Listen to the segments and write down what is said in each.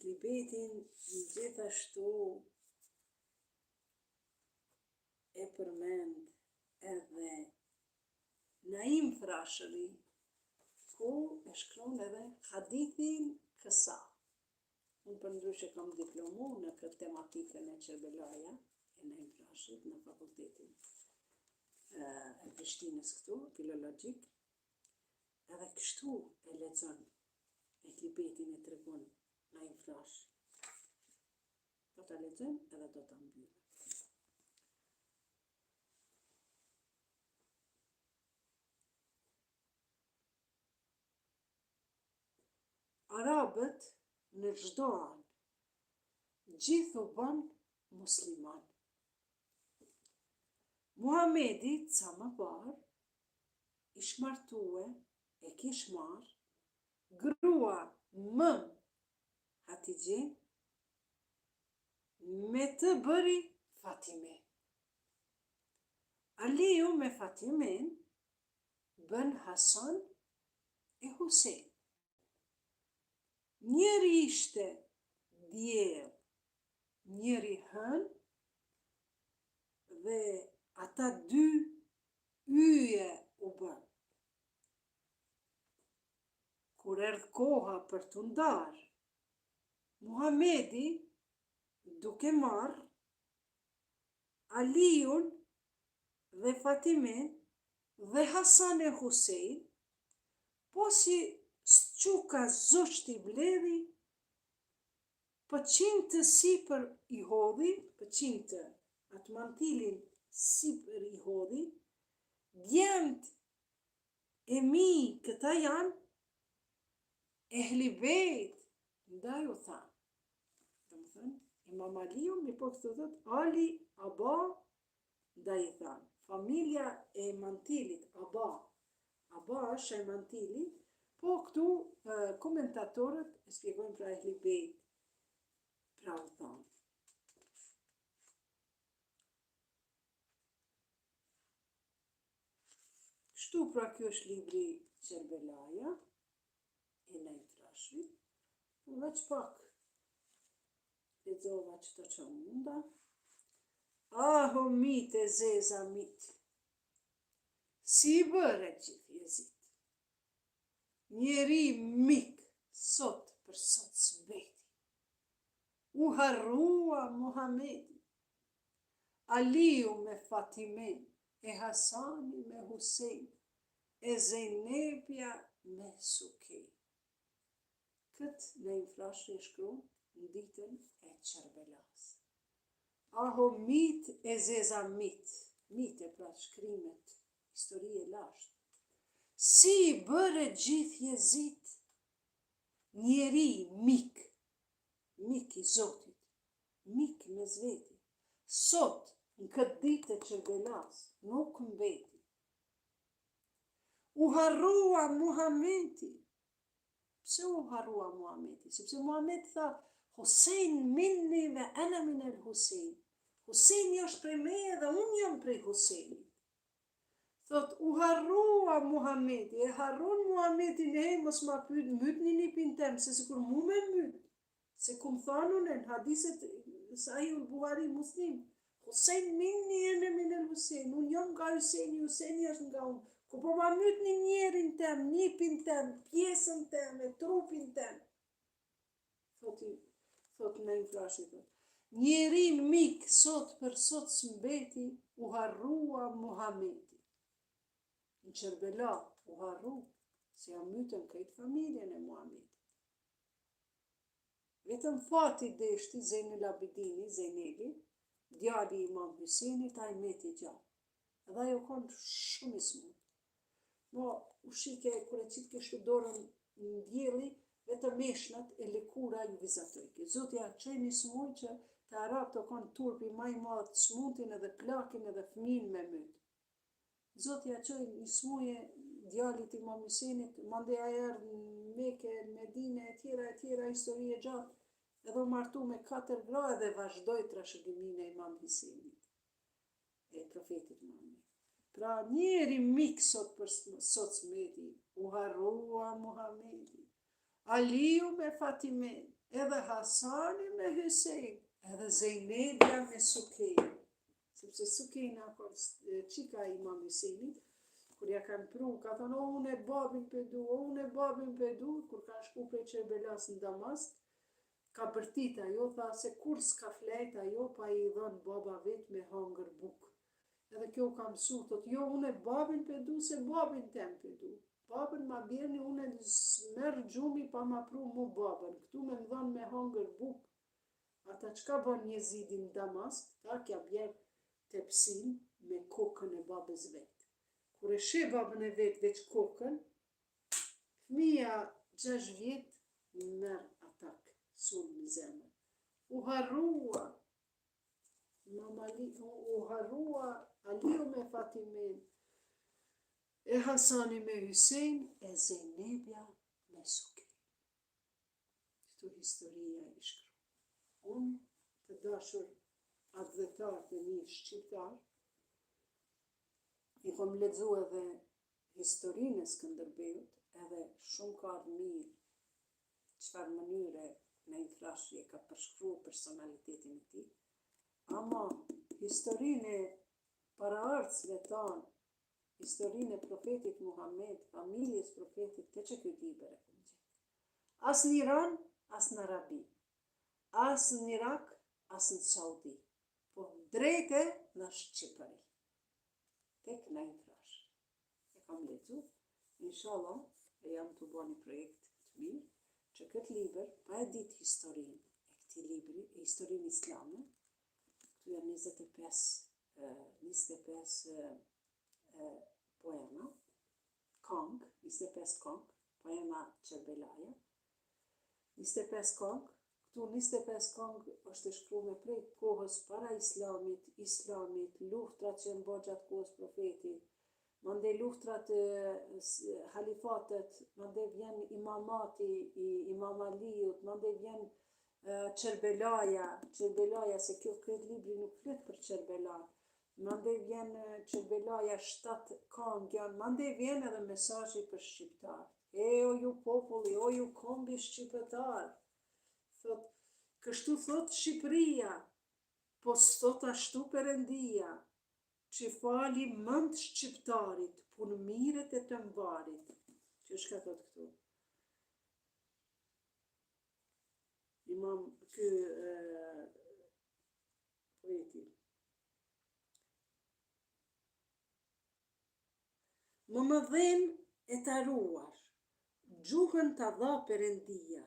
Ehlibetin gjithashtu e përmend edhe Naim Frashëri, ku e shkron edhe hadithin kësa. Unë përndryshe kam diplomu në këtë tematikën e Çerbelaja, e Naim Frashit, në fakultetin e Prishtinës këtu, filologjik, edhe kështu e lexon Ehlibetin e tregon Naim Frash. Do ta lexojmë edhe do ta mbyllim. Arabët në çdo anë, gjithë u bën musliman. Muhamedi ca më parë ish martue e kish marr grua më Hatixhe me të bëri Fatime. Aliu me Fatimen bën Hasan e Husein. Njëri ishte djell, njëri hën, dhe ata dy yje u bën. Kur erdhi koha për t'u ndarë, Muhamedi duke marrë Aliun dhe Fatimen dhe Hasan e Husein, po si s'quka zoshti bledhi, pëqin të sipër i hodhi, pëqin të atë mantilin sipër i hodhi, djemët e mi këta janë, Ehlibejt, ndaj u thanë. Dhe më thënë, Imam Aliu, mi po këtë thot, Ali, Aba, ndaj i thanë. Familja e mantilit, Aba është e mantilit, po këtu komentatorët e shpjegojnë pra Ehlibejt, pra u thanë. Kështu pra kjo është libri Çerbelaja, e Naim Frashit, veç pak lexova çto që munda. Aho mit e zeza mit, si i bëre gjithë Jezid. Njeri mik sot për sot s'mbeti. U harrua Muhamedi, Aliu me Fatimen, e Hasani me Husein, e Zejnepja me Sukej. Këtë Naim Frashi e shkruan në ditën e Çerbelas. Aho mit e zeza mit, mit e pra shkrimet, histori e lashtë. Si i bëre gjithë Jezid, njeri mik, mik i Zotit, mik me zveti. Sot, në këtë ditë e Çerbelas, nuk mbeti. U harrua Muhamedi. Pse u harrua Muhamedi? Sepse Muhamedi tha, Husein minni ve ana min el Husein. Huseini është prej meje dhe unë jam prej Huseinit. Thot, u harrua Muhamedi, e harrun Muhamedi ne, mos ma pyet, mytni një pintem, se sikur mu me myt. Se kum thanun e në hadiset Sahih Buhari Muslim, Husein minni ana min el Husein, unë jam nga Huseini, Huseini është nga unë. Ku po ma myt një njerin tem, nipin tem, pjesën tem, e trupin tem. Thot Naim Frashi, thot. Njeri mik sot për sot s'mbeti, u harrua Muhamedi. Në Çerbela u harru, se jam mytën këtë familjen e Muhamedit. Vetëm fati deshti Zejnul Abidini, Zejneli, djali i Imam Hyseinit, ai meti gjallë. Edhe ajo konë shumë i smut. Mo, u shike, kur e qitë kështu dorën në djeli, vetëm meshnat e lëkura ju vizatojke. Zotja qëj një smoj që të arab të konë turpi ma i madhë të smutin edhe plakin edhe fëmin me mytë. Zotja qëj një smoje djalit Imam Hyseinit, mande ajer në Mekë, në Medine, e tjera, historie gjatë, edhe u martu me 4 gra edhe vazhdoj trashëgimin e Imam Hyseinit, e profetit Muhammed. Pra njeri mik sot për sot smeti, u harrua Muhamedi. Aliu me Fatimen, edhe Hasani me Hysein, edhe Zejnebja me Sukejnë. Sepse Sukejna qika Imam Hyseinit, kur ja kanë pru, ka thonë, o, unë e babin për du, kur ka shku prej Qerbelas në Damask, ka bërtit ajo, tha se kur s'ka flejt ajo, pa i dhënë baba vet me hangër buk. Edhe kjo ka mësu, thot, jo, unë e babin për du, se babin tem për du. Babën ma bjerni, unë e smerë gjumi pa ma pru mu babën. Këtu me më dhënë me hangër buk. Ata qka bën Jezidi në Damask, ta kja bjerë tepsin me kokën e babës vetë. Kur e she babën e vetë veç kokën, fëmija 6 vjetë merë atak, sulë në zemër. U harrua Aliu me Fatimen, e Hasani me Hysein, e Zejnebja me Sukejnë. Këtu historia i shkru. Unë të dashur adhetar të një shqiptar, i kom lexu edhe historinë e Skënderbeut, edhe shumë ka mirë çfarë mënyre në infrashje ka përshkruar personalitetin e tij, ama historinë e paraardhësve tanë, historinë e profetit Muhammed, familjes profetit, te që këtë liber e kom gjetë. As në Iran, as në Arabi, as në Irak, as në Saudi, po drejte në Shqipëri. Tek në infrash. E kam lexu, inshallah, e jam të bo një projekt të mirë, që këtë liber, pa e ditë historinë e këti libri, e historinë islame, këtu janë 25 poema, 25 kong, poema Qerbelaja, 25 kong, këtu 25 kong është e shkruar prej kohës para islamit, luftrat që në bërë gjatë kohës profetit, mande luftrat halifatet, mande vjen imamati i Imam Aliut, mande vjen Qerbelaja, se kjo këtë libri nuk flet për Qerbela, mande vjen Qerbelaja 7 kongjan, mande vjen edhe mesazhi për shqiptar. E o ju populli, o ju kombi shqiptar, thot, kështu thot Shqipëria, po s'thot ashtu Perëndia, që fali mënd shqiptarit, punë miret e të mbarit. Që shka thot këtu? Imam poeti. Më dhem e taruar, gjuhën ta dha Perëndia,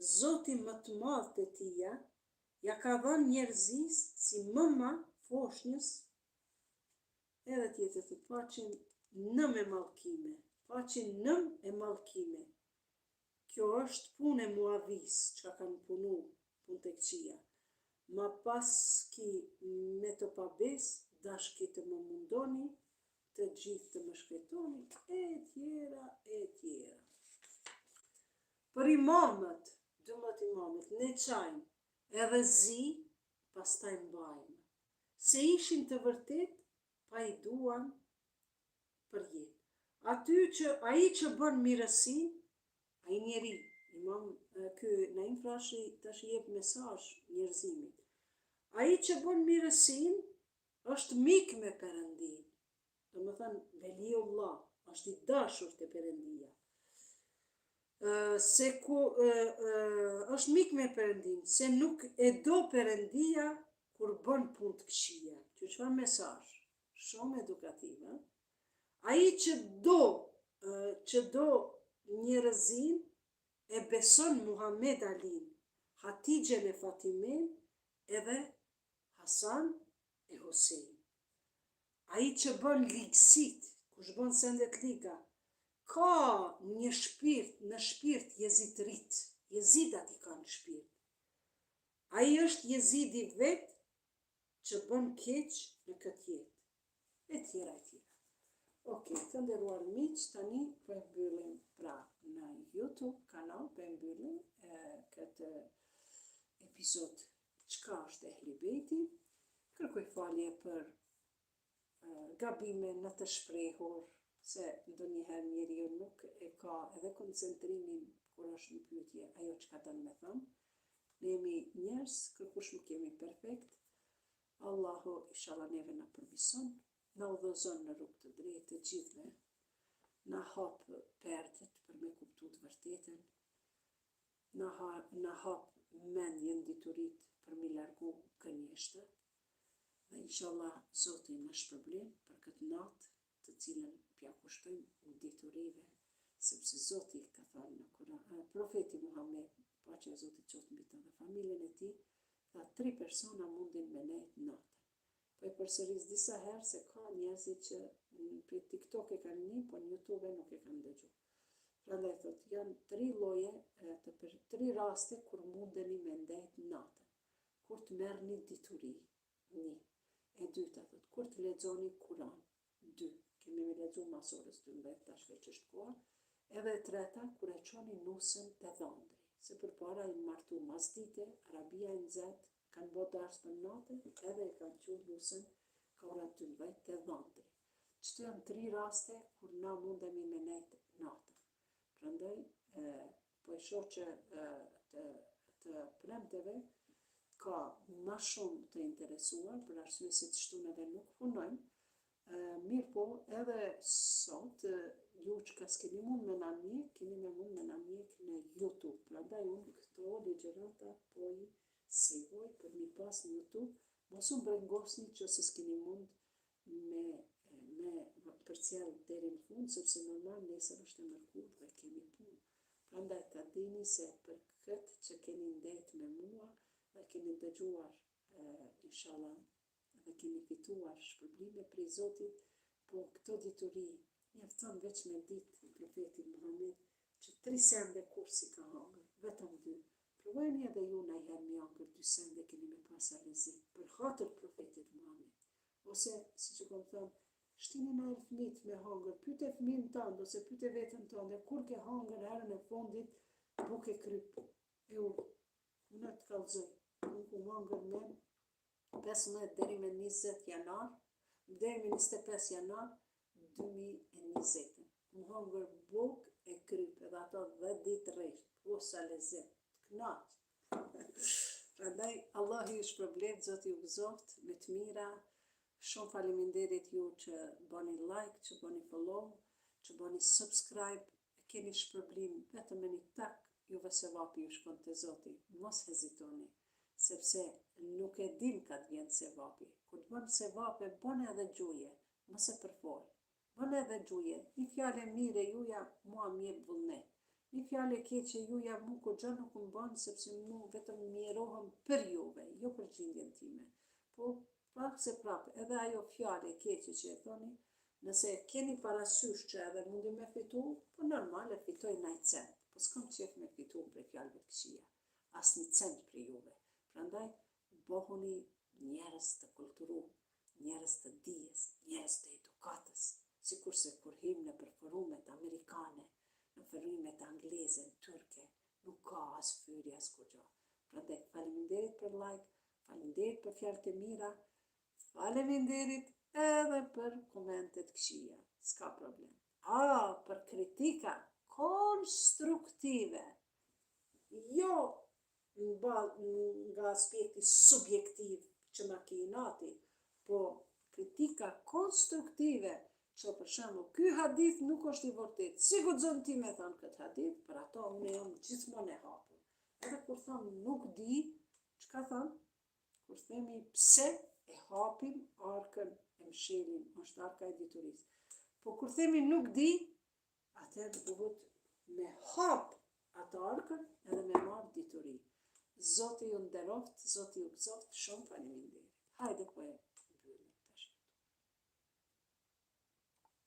Zoti më të madh të tia, ja ka dhënë njerëzis si mëma foshnjës, edhe tjetër të paqin nëm e mallkime. Kjo është punë e Muavis, që kanë punu punë të këqia. Ma pas ki me të pabes, dashki të më mundoni, të gjithë të më shkretoni, e tjera. Për imamët, 12 imamët, ne qajmë, edhe zi, pastaj mbajmë. Se ishin të vërtet, pa i duan për jetë. Ai që bën mirësin, ai njeri, imam në infrashi tash i jep mesazh njerëzimit. Ai që bën mirësin, është mik me Perëndin. Do më thënë, Veliullah, është i dashur të Perëndia. Është mik me Perëndin, se nuk e do Perëndia kur bën punë të këqija. Që çfarë mesazh? Shumë edukative. Ai që do njerëzin e beson Muhammed Alin, Hatixhen e Fatimen, edhe Hasan e Husein. Ai që bën ligësit, kush bën sendet liga, ka një në shpirt jezitrit, jezidat i kanë shpirt. Ai është jezidi vetë që bën keq në këtë jetë. E tjera. Ok, të nderuar miq, tani po e mbyllim pra në YouTube kanal, po e mbyllim këtë episod çka është Ehli Bejti. Kërkoj falje për gabime në të shprehur, se ndonjëherë njeriu nuk e ka edhe koncentrimin kur është në pyetje ajo çka don me thënë. Ne jemi njerëz, kërkush nuk jemi perfekt. Allahu inshallah neve na përmirëson, na udhëzon në rrugë të drejtë të gjithëve, na hap perdet për me kuptu të vërtetën, na hap mendjen diturit për me largu gënjeshtër. Dhe inshallah Zoti na shpërblen për këtë natë të cilën pja kushtojmë diturive, sepse Zoti ka thënë në Kur'an, profeti Muhammed, paqja e Zotit qoftë mbi të dhe familjen e tij, tha 3 persona mundin me nejt natën. Po e përsëris disa herë se ka njerëzit që për TikTok e kanë një, po në YouTube nuk e kanë dëgju. Prandaj thot, janë 3 lloje, 3 raste kur mundeni me ndejt natën. Kur të merrni dituri, 1. E dyta thot, kur të lexoni Kur'an, 2. Kemi me lexu mas orës 12, tash veç është koha. Edhe e treta, kur e çoni nusën te dhëndri. Se përpara i martu mas dite, Arabia e nxehtë, kanë bërë dars për natën, edhe e kanë qenë nusën ka ora 12 te dhëndri. Çto janë 3 raste kur na mundemi me nejt natën. Prandaj, po e shoh që të premteve ka ma shumë të interesuar, për arsye se të shtunave nuk punojnë, mirë po edhe sot, ju që s'keni mund me na njeh, keni me mund me na njeh në YouTube. Prandaj unë këto ligjërata po i sejvoj për mi pas në YouTube, mos u brengosni që se s'keni mund me përcjell deri në fund, sepse normal nesër është e mërkurë dhe kemi punë. Prandaj ta dini se për këtë që keni ndejt me mua dhe keni dëgjuar, inshallah, dhe keni fituar shpërblime prej Zotit, po këto dituri mjafton veç me ditë profeti Muhammed që 3 sende kursi ka hangër, vetëm 2. Provojeni edhe ju najherë me hangër 2 sende keni me pas arrezim për hatër profetit Muhammed. Ose, si që kom thënë, shtini në herë fëmijët me hangër, pyete fëmijën tënd ose pyete veten tënde, kur ke hangër herën e fundit buke kryp. E unë të kallëzoj, unë ku hangër me 15 deri me 20 janar, deri me 25 janar 2020. Më hangër buk e kryp, edhe ato 10 ditë rresht, po sa lezet, të knaq. Prandaj, Allah ju shpërblet, Zoti ju gëzoft me të mira. Shumë faleminderit ju që bani like, që bani follow, që bani subscribe, keni shpërblim vetëm me një tak, juve sevapi ju shkon te Zoti. Mos hezitoni, sepse nuk e din ka të vjen sevapi. Kur të bën sevape, bën edhe gjuje, mos e përfol. Bën edhe gjuje, një fjale mire juja mua mjep vullnet. Një fjale keqe juja mu kur gjë nuk më bën, sepse mu vetëm mjerohem për juve, jo për gjindjen time. Po, prap se prap, edhe ajo fjale keqe që e thoni, nëse keni parasysh që edhe mundi me fitu, po normal e fitoj naj cent. Po s'kam qef me fitu për fjalëve të këqija, as një cent për juve. Prandaj, bëhuni njerëz të kulturu, njerëz të dijes, njerëz të edukatës, sikurse kur him në forumet amerikane, në forumet angleze, turke, nuk ka as fyri as kujtë. Prandaj, faleminderit për like, faleminderit për fjalët e mira, faleminderit edhe për komentet këqija, s'ka problem. Për kritika konstruktive, jo nga aspekti subjektiv që na ki nati, po kritika konstruktive, që për shembull, ky hadith nuk është i vërtet. Si guxon ti me thënë këtë hadith, për ato unë jam gjithmonë e hapur. Edhe kur thon nuk di, çka thon? Kur themi pse, e hapim arkën e mshelin, është arka e diturisë. Po kur themi nuk di, atëherë duhet me hap atë arkën edhe me marrë dituri. Zoti ju nderoft, Zoti ju gëzoft, shumë faleminderit. Hajde po e